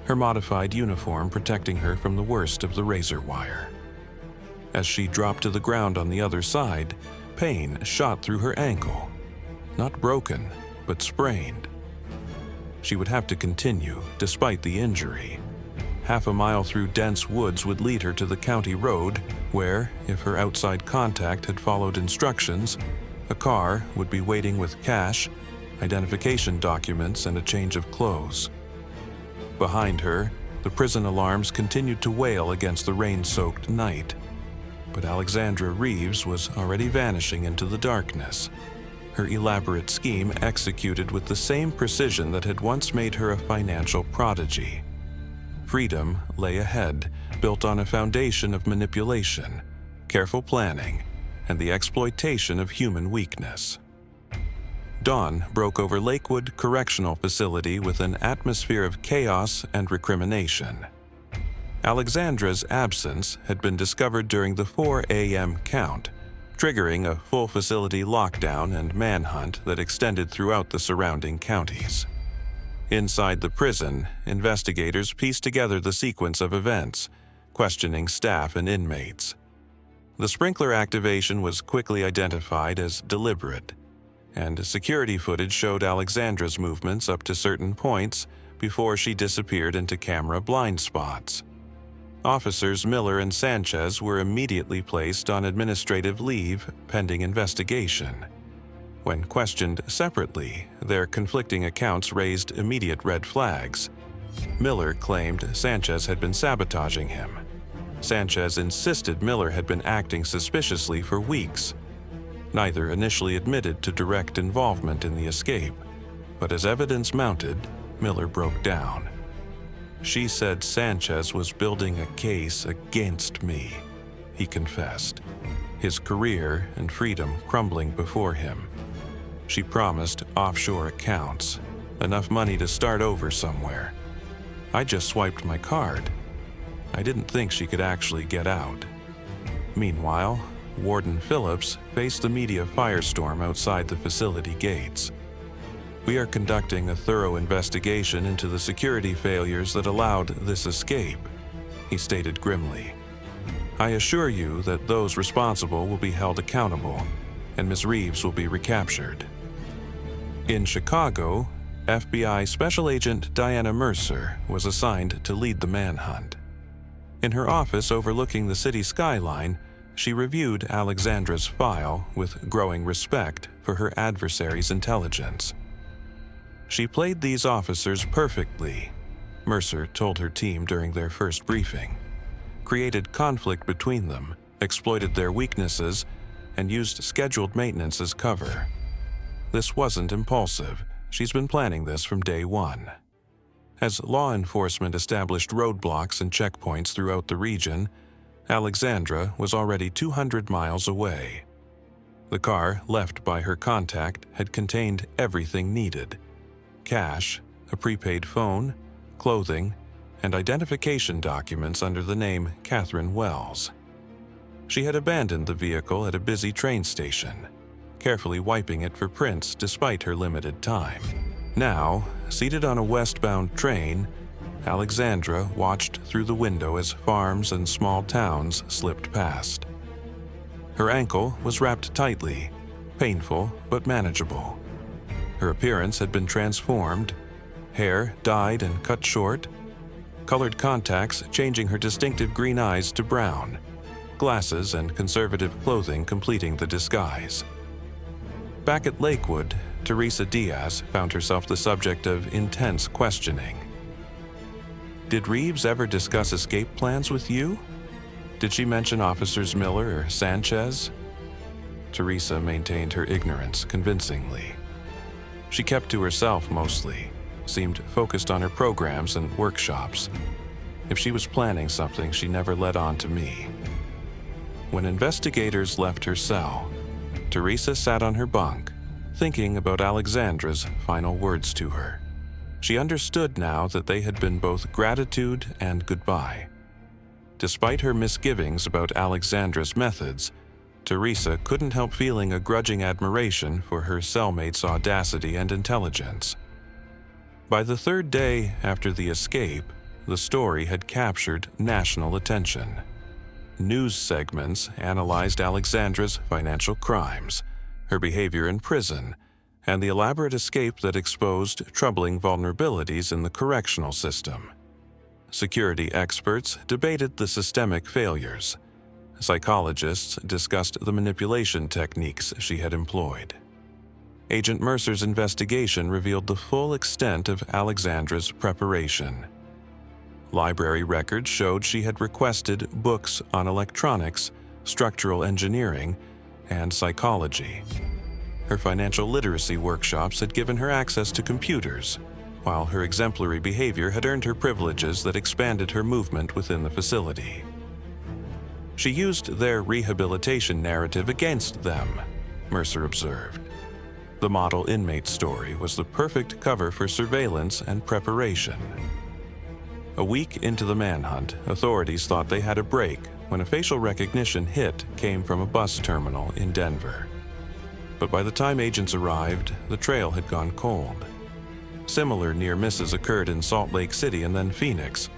A: her modified uniform protecting her from the worst of the razor wire. As she dropped to the ground on the other side, pain shot through her ankle. Not broken, but sprained. She would have to continue, despite the injury. Half a mile through dense woods would lead her to the county road, where, if her outside contact had followed instructions, a car would be waiting with cash, identification documents, and a change of clothes. Behind her, the prison alarms continued to wail against the rain-soaked night. But Alexandra Reeves was already vanishing into the darkness, her elaborate scheme executed with the same precision that had once made her a financial prodigy. Freedom lay ahead, built on a foundation of manipulation, careful planning, and the exploitation of human weakness. Dawn broke over Lakewood Correctional Facility with an atmosphere of chaos and recrimination. Alexandra's absence had been discovered during the 4 a.m. count, triggering a full facility lockdown and manhunt that extended throughout the surrounding counties. Inside the prison, investigators pieced together the sequence of events, questioning staff and inmates. The sprinkler activation was quickly identified as deliberate, and security footage showed Alexandra's movements up to certain points before she disappeared into camera blind spots. Officers Miller and Sanchez were immediately placed on administrative leave pending investigation. When questioned separately, their conflicting accounts raised immediate red flags. Miller claimed Sanchez had been sabotaging him. Sanchez insisted Miller had been acting suspiciously for weeks. Neither initially admitted to direct involvement in the escape, but as evidence mounted, Miller broke down. "She said Sanchez was building a case against me," he confessed, his career and freedom crumbling before him. "She promised offshore accounts, enough money to start over somewhere. I just swiped my card. I didn't think she could actually get out. Meanwhile, Warden Phillips faced a media firestorm outside the facility gates. "We are conducting a thorough investigation into the security failures that allowed this escape," he stated grimly. "I assure you that those responsible will be held accountable, and Ms. Reeves will be recaptured." In Chicago, FBI Special Agent Diana Mercer was assigned to lead the manhunt. In her office overlooking the city skyline, she reviewed Alexandra's file with growing respect for her adversary's intelligence. "She played these officers perfectly," Mercer told her team during their first briefing. "Created conflict between them, exploited their weaknesses, and used scheduled maintenance as cover. This wasn't impulsive. She's been planning this from day one." As law enforcement established roadblocks and checkpoints throughout the region, Alexandra was already 200 miles away. The car left by her contact had contained everything needed: cash, a prepaid phone, clothing, and identification documents under the name Catherine Wells. She had abandoned the vehicle at a busy train station, carefully wiping it for prints despite her limited time. Now, seated on a westbound train, Alexandra watched through the window as farms and small towns slipped past. Her ankle was wrapped tightly, painful but manageable. Her appearance had been transformed, hair dyed and cut short, colored contacts changing her distinctive green eyes to brown, glasses and conservative clothing completing the disguise. Back at Lakewood, Teresa Diaz found herself the subject of intense questioning. "Did Reeves ever discuss escape plans with you? Did she mention Officers Miller or Sanchez?" Teresa maintained her ignorance convincingly. She kept to herself mostly, seemed focused on her programs and workshops. If she was planning something, she never let on to me. When investigators left her cell, Teresa sat on her bunk, thinking about Alexandra's final words to her. She understood now that they had been both gratitude and goodbye. Despite her misgivings about Alexandra's methods, Teresa couldn't help feeling a grudging admiration for her cellmate's audacity and intelligence. By the third day after the escape, the story had captured national attention. News segments analyzed Alexandra's financial crimes, her behavior in prison, and the elaborate escape that exposed troubling vulnerabilities in the correctional system. Security experts debated the systemic failures. Psychologists discussed the manipulation techniques she had employed. Agent Mercer's investigation revealed the full extent of Alexandra's preparation. Library records showed she had requested books on electronics, structural engineering, and psychology. Her financial literacy workshops had given her access to computers, while her exemplary behavior had earned her privileges that expanded her movement within the facility. She used their rehabilitation narrative against them, Mercer observed. The model inmate story was the perfect cover for surveillance and preparation. A week into the manhunt, authorities thought they had a break when a facial recognition hit came from a bus terminal in Denver. But by the time agents arrived, the trail had gone cold. Similar near misses occurred in Salt Lake City and then Phoenix,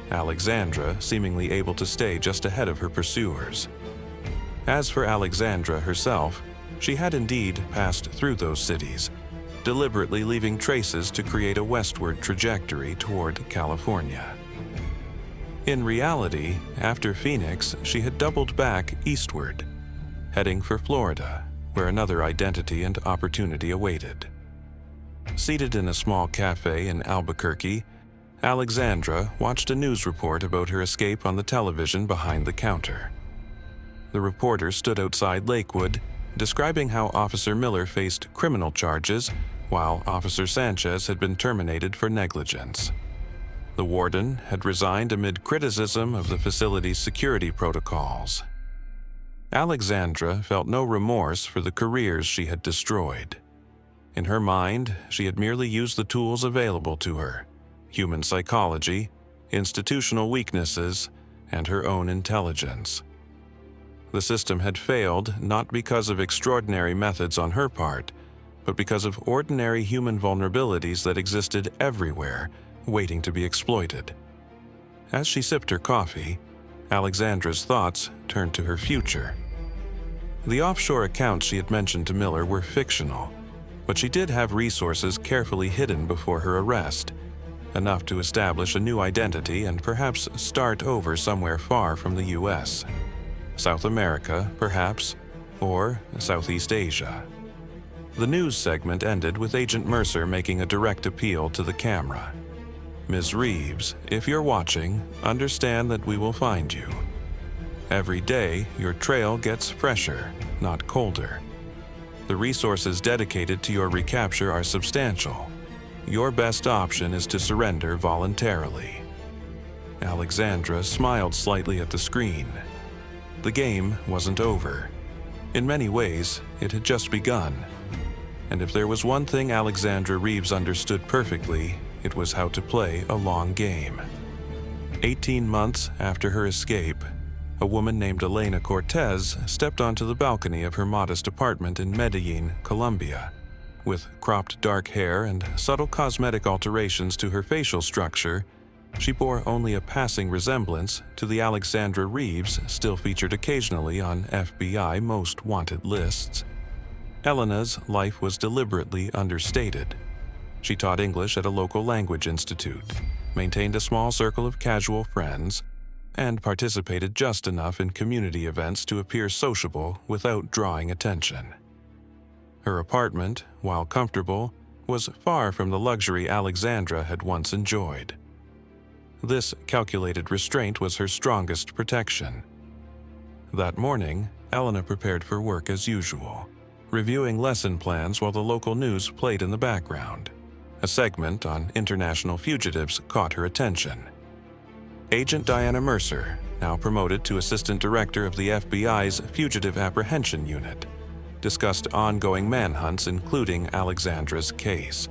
A: Alexandra seemingly able to stay just ahead of her pursuers. As for Alexandra herself, she had indeed passed through those cities, deliberately leaving traces to create a westward trajectory toward California. In reality, after Phoenix, she had doubled back eastward, heading for Florida, where another identity and opportunity awaited. Seated in a small cafe in Albuquerque, Alexandra watched a news report about her escape on the television behind the counter. The reporter stood outside Lakewood, describing how Officer Miller faced criminal charges while Officer Sanchez had been terminated for negligence. The warden had resigned amid criticism of the facility's security protocols. Alexandra felt no remorse for the careers she had destroyed. In her mind, she had merely used the tools available to her: human psychology, institutional weaknesses, and her own intelligence. The system had failed not because of extraordinary methods on her part, but because of ordinary human vulnerabilities that existed everywhere, waiting to be exploited. As she sipped her coffee, Alexandra's thoughts turned to her future. The offshore accounts she had mentioned to Miller were fictional, but she did have resources carefully hidden before her arrest, enough to establish a new identity and perhaps start over somewhere far from the US. South America, perhaps, or Southeast Asia. The news segment ended with Agent Mercer making a direct appeal to the camera. "Ms. Reeves, if you're watching, understand that we will find you. Every day, your trail gets fresher, not colder. The resources dedicated to your recapture are substantial. Your best option is to surrender voluntarily." Alexandra smiled slightly at the screen. The game wasn't over. In many ways, it had just begun. And if there was one thing Alexandra Reeves understood perfectly, it was how to play a long game. 18 months after her escape, a woman named Elena Cortez stepped onto the balcony of her modest apartment in Medellin, Colombia. With cropped dark hair and subtle cosmetic alterations to her facial structure, she bore only a passing resemblance to the Alexandra Reeves still featured occasionally on FBI Most Wanted lists. Elena's life was deliberately understated. She taught English at a local language institute, maintained a small circle of casual friends, and participated just enough in community events to appear sociable without drawing attention. Her apartment, while comfortable, was far from the luxury Alexandra had once enjoyed. This calculated restraint was her strongest protection. That morning, Elena prepared for work as usual, reviewing lesson plans while the local news played in the background. A segment on international fugitives caught her attention. Agent Diana Mercer, now promoted to Assistant Director of the FBI's Fugitive Apprehension Unit, discussed ongoing manhunts including Alexandra's case.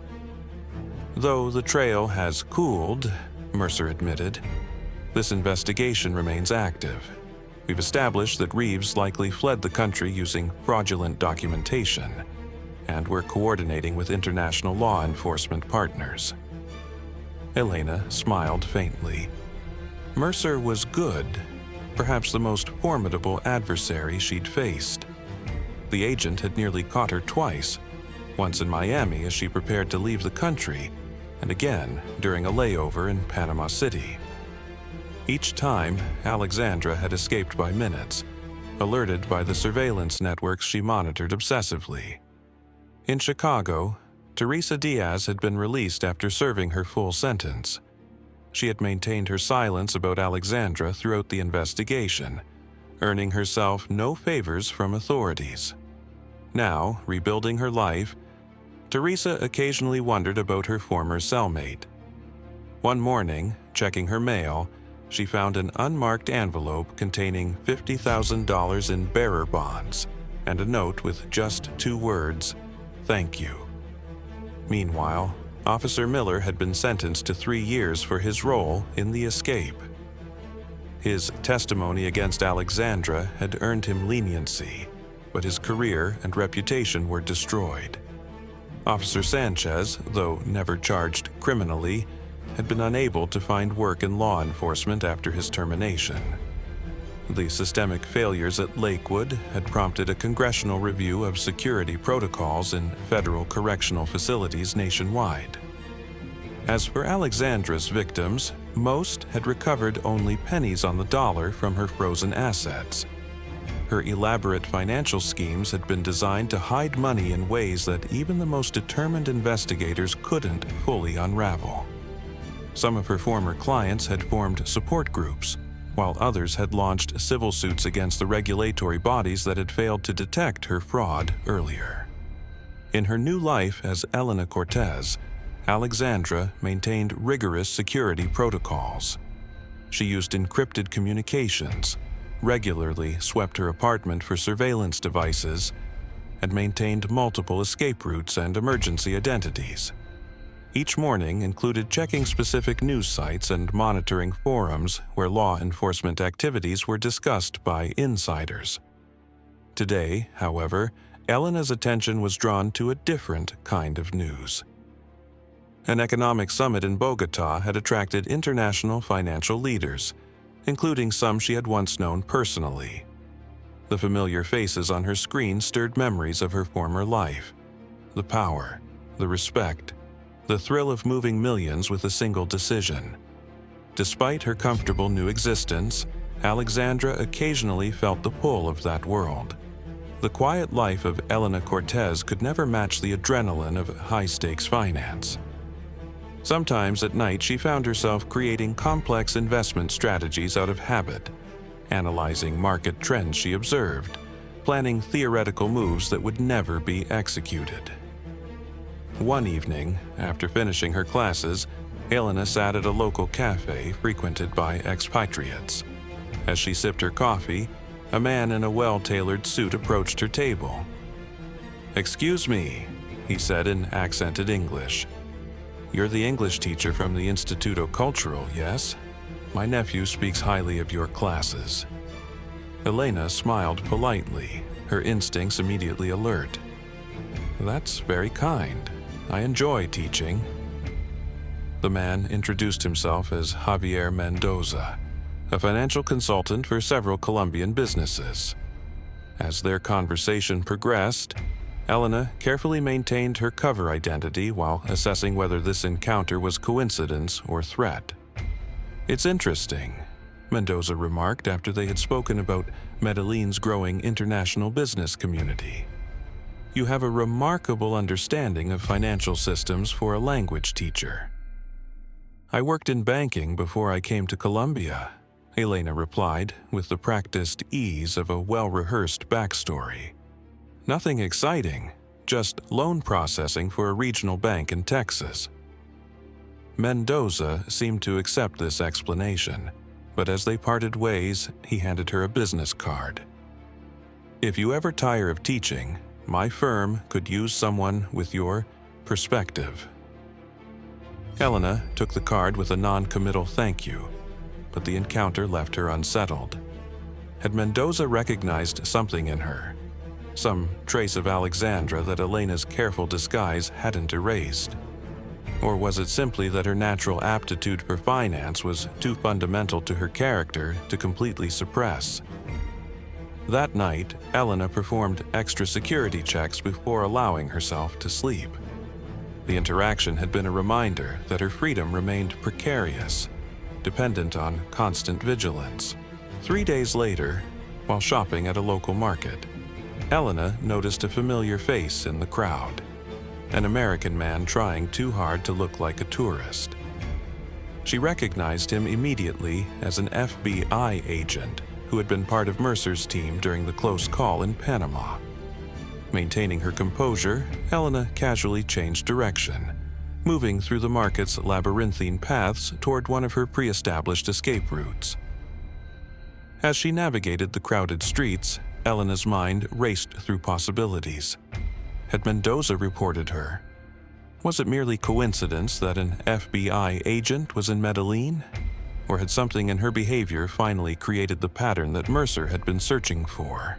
A: Though the trail has cooled, Mercer admitted, this investigation remains active. We've established that Reeves likely fled the country using fraudulent documentation, and we're coordinating with international law enforcement partners. Elena smiled faintly. Mercer was good, perhaps the most formidable adversary she'd faced. The agent had nearly caught her twice, once in Miami as she prepared to leave the country, and again during a layover in Panama City. Each time, Alexandra had escaped by minutes, alerted by the surveillance networks she monitored obsessively. In Chicago, Teresa Diaz had been released after serving her full sentence. She had maintained her silence about Alexandra throughout the investigation, earning herself no favors from authorities. Now, rebuilding her life, Teresa occasionally wondered about her former cellmate. One morning, checking her mail, she found an unmarked envelope containing $50,000 in bearer bonds and a note with just 2 words, "Thank you." Meanwhile, Officer Miller had been sentenced to 3 years for his role in the escape. His testimony against Alexandra had earned him leniency, but his career and reputation were destroyed. Officer Sanchez, though never charged criminally, had been unable to find work in law enforcement after his termination. The systemic failures at Lakewood had prompted a congressional review of security protocols in federal correctional facilities nationwide. As for Alexandra's victims, most had recovered only pennies on the dollar from her frozen assets. Her elaborate financial schemes had been designed to hide money in ways that even the most determined investigators couldn't fully unravel. Some of her former clients had formed support groups, while others had launched civil suits against the regulatory bodies that had failed to detect her fraud earlier. In her new life as Elena Cortez, Alexandra maintained rigorous security protocols. She used encrypted communications, regularly swept her apartment for surveillance devices, and maintained multiple escape routes and emergency identities. Each morning included checking specific news sites and monitoring forums where law enforcement activities were discussed by insiders. Today, however, Elena's attention was drawn to a different kind of news. An economic summit in Bogota had attracted international financial leaders, including some she had once known personally. The familiar faces on her screen stirred memories of her former life. The power, the respect, the thrill of moving millions with a single decision. Despite her comfortable new existence, Alexandra occasionally felt the pull of that world. The quiet life of Elena Cortez could never match the adrenaline of high-stakes finance. Sometimes at night she found herself creating complex investment strategies out of habit, analyzing market trends she observed, planning theoretical moves that would never be executed. One evening, after finishing her classes, Elena sat at a local cafe frequented by expatriates. As she sipped her coffee, a man in a well-tailored suit approached her table. "Excuse me," he said in accented English. "You're the English teacher from the Instituto Cultural, yes? My nephew speaks highly of your classes." Elena smiled politely, her instincts immediately alert. "That's very kind. I enjoy teaching." The man introduced himself as Javier Mendoza, a financial consultant for several Colombian businesses. As their conversation progressed, Elena carefully maintained her cover identity while assessing whether this encounter was coincidence or threat. "It's interesting," Mendoza remarked after they had spoken about Medellin's growing international business community. "You have a remarkable understanding of financial systems for a language teacher." "I worked in banking before I came to Colombia," Elena replied with the practiced ease of a well-rehearsed backstory. "Nothing exciting, just loan processing for a regional bank in Texas." Mendoza seemed to accept this explanation, but as they parted ways, he handed her a business card. "If you ever tire of teaching, my firm could use someone with your perspective." Elena took the card with a non-committal thank you, but the encounter left her unsettled. Had Mendoza recognized something in her? Some trace of Alexandra that Elena's careful disguise hadn't erased? Or was it simply that her natural aptitude for finance was too fundamental to her character to completely suppress? That night, Elena performed extra security checks before allowing herself to sleep. The interaction had been a reminder that her freedom remained precarious, dependent on constant vigilance. 3 days later, while shopping at a local market, Elena noticed a familiar face in the crowd, an American man trying too hard to look like a tourist. She recognized him immediately as an FBI agent who had been part of Mercer's team during the close call in Panama. Maintaining her composure, Elena casually changed direction, moving through the market's labyrinthine paths toward one of her pre-established escape routes. As she navigated the crowded streets, Elena's mind raced through possibilities. Had Mendoza reported her? Was it merely coincidence that an FBI agent was in Medellin? Or had something in her behavior finally created the pattern that Mercer had been searching for?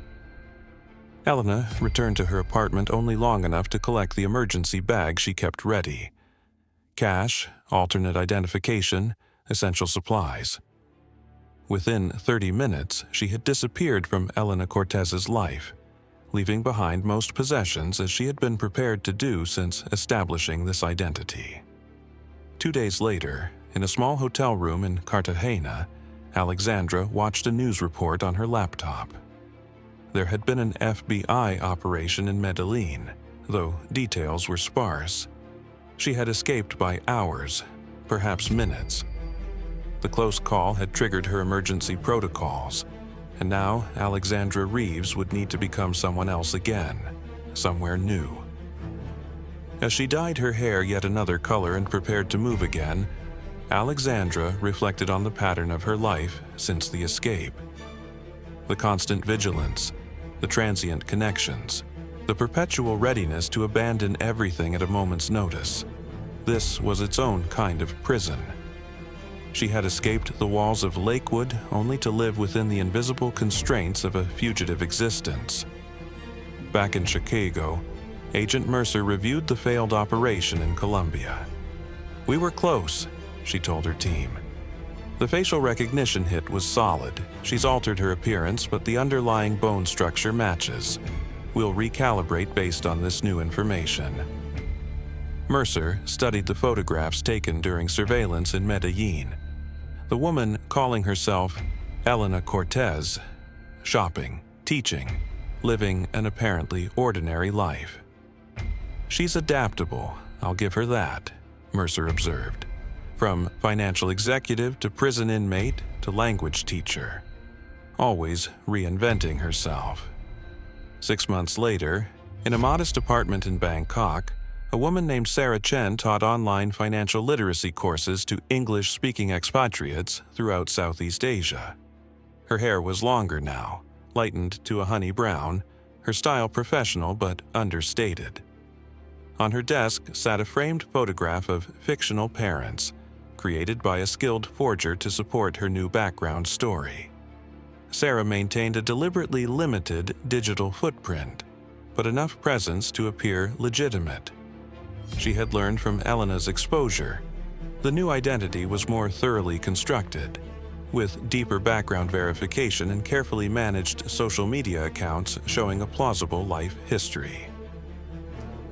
A: Elena returned to her apartment only long enough to collect the emergency bag she kept ready. Cash, alternate identification, essential supplies. Within 30 minutes, she had disappeared from Elena Cortez's life, leaving behind most possessions as she had been prepared to do since establishing this identity. 2 days later, in a small hotel room in Cartagena, Alexandra watched a news report on her laptop. There had been an FBI operation in Medellin, though details were sparse. She had escaped by hours, perhaps minutes. The close call had triggered her emergency protocols, and now Alexandra Reeves would need to become someone else again, somewhere new. As she dyed her hair yet another color and prepared to move again, Alexandra reflected on the pattern of her life since the escape. The constant vigilance, the transient connections, the perpetual readiness to abandon everything at a moment's notice. This was its own kind of prison. She had escaped the walls of Lakewood only to live within the invisible constraints of a fugitive existence. Back in Chicago, Agent Mercer reviewed the failed operation in Colombia. "We were close," she told her team. "The facial recognition hit was solid. She's altered her appearance, but the underlying bone structure matches. We'll recalibrate based on this new information." Mercer studied the photographs taken during surveillance in Medellin. The woman calling herself Elena Cortez, shopping, teaching, living an apparently ordinary life. "She's adaptable, I'll give her that," Mercer observed. "From financial executive to prison inmate to language teacher. Always reinventing herself." 6 months later, in a modest apartment in Bangkok, a woman named Sarah Chen taught online financial literacy courses to English-speaking expatriates throughout Southeast Asia. Her hair was longer now, lightened to a honey brown, her style professional but understated. On her desk sat a framed photograph of fictional parents, created by a skilled forger to support her new background story. Sarah maintained a deliberately limited digital footprint, but enough presence to appear legitimate. She had learned from Elena's exposure. The new identity was more thoroughly constructed, with deeper background verification and carefully managed social media accounts showing a plausible life history.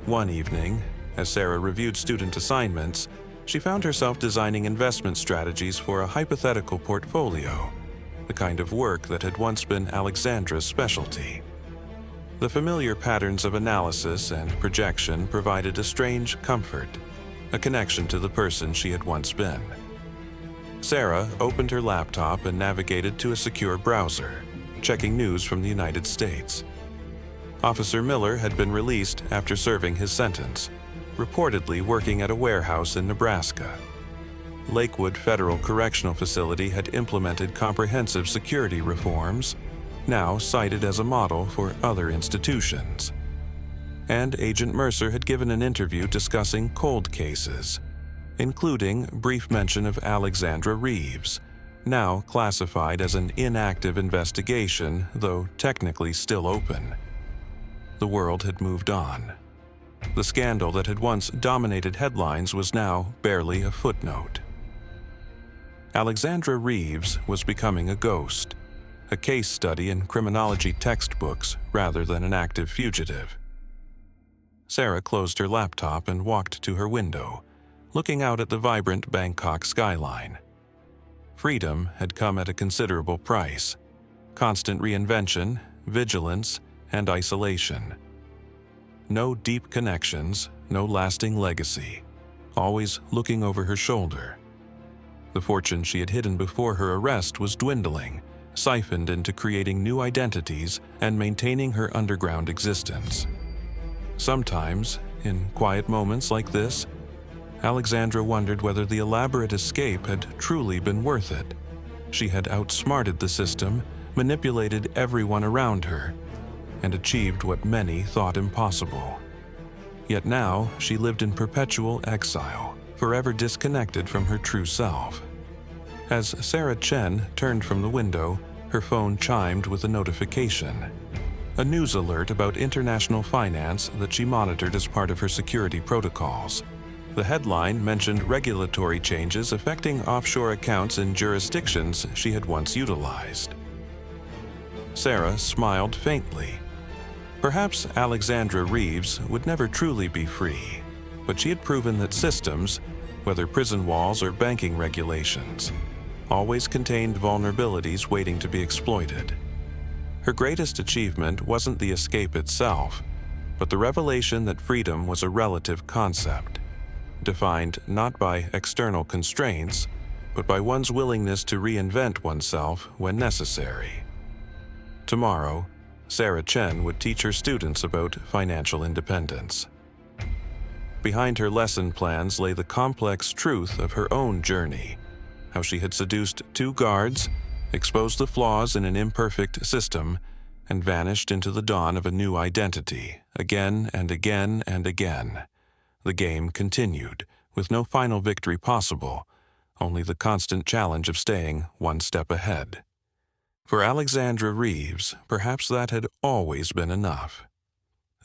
A: One evening, as Sarah reviewed student assignments, she found herself designing investment strategies for a hypothetical portfolio, the kind of work that had once been Alexandra's specialty. The familiar patterns of analysis and projection provided a strange comfort, a connection to the person she had once been. Sarah opened her laptop and navigated to a secure browser, checking news from the United States. Officer Miller had been released after serving his sentence, reportedly working at a warehouse in Nebraska. Lakewood Federal Correctional Facility had implemented comprehensive security reforms, now cited as a model for other institutions. And Agent Mercer had given an interview discussing cold cases, including brief mention of Alexandra Reeves, now classified as an inactive investigation, though technically still open. The world had moved on. The scandal that had once dominated headlines was now barely a footnote. Alexandra Reeves was becoming a ghost, a case study in criminology textbooks rather than an active fugitive. Sarah closed her laptop and walked to her window, looking out at the vibrant Bangkok skyline. Freedom had come at a considerable price: constant reinvention, vigilance, and isolation. No deep connections, no lasting legacy, always looking over her shoulder. The fortune she had hidden before her arrest was dwindling, siphoned into creating new identities and maintaining her underground existence. Sometimes, in quiet moments like this, Alexandra wondered whether the elaborate escape had truly been worth it. She had outsmarted the system, manipulated everyone around her, and achieved what many thought impossible. Yet now she lived in perpetual exile, forever disconnected from her true self. As Sarah Chen turned from the window, her phone chimed with a notification, a news alert about international finance that she monitored as part of her security protocols. The headline mentioned regulatory changes affecting offshore accounts in jurisdictions she had once utilized. Sarah smiled faintly. Perhaps Alexandra Reeves would never truly be free, but she had proven that systems, whether prison walls or banking regulations, always contained vulnerabilities waiting to be exploited. Her greatest achievement wasn't the escape itself, but the revelation that freedom was a relative concept, defined not by external constraints, but by one's willingness to reinvent oneself when necessary. Tomorrow, Sarah Chen would teach her students about financial independence. Behind her lesson plans lay the complex truth of her own journey, how she had seduced 2 guards, exposed the flaws in an imperfect system, and vanished into the dawn of a new identity, again and again and again. The game continued, with no final victory possible, only the constant challenge of staying one step ahead. For Alexandra Reeves, perhaps that had always been enough.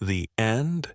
A: The end?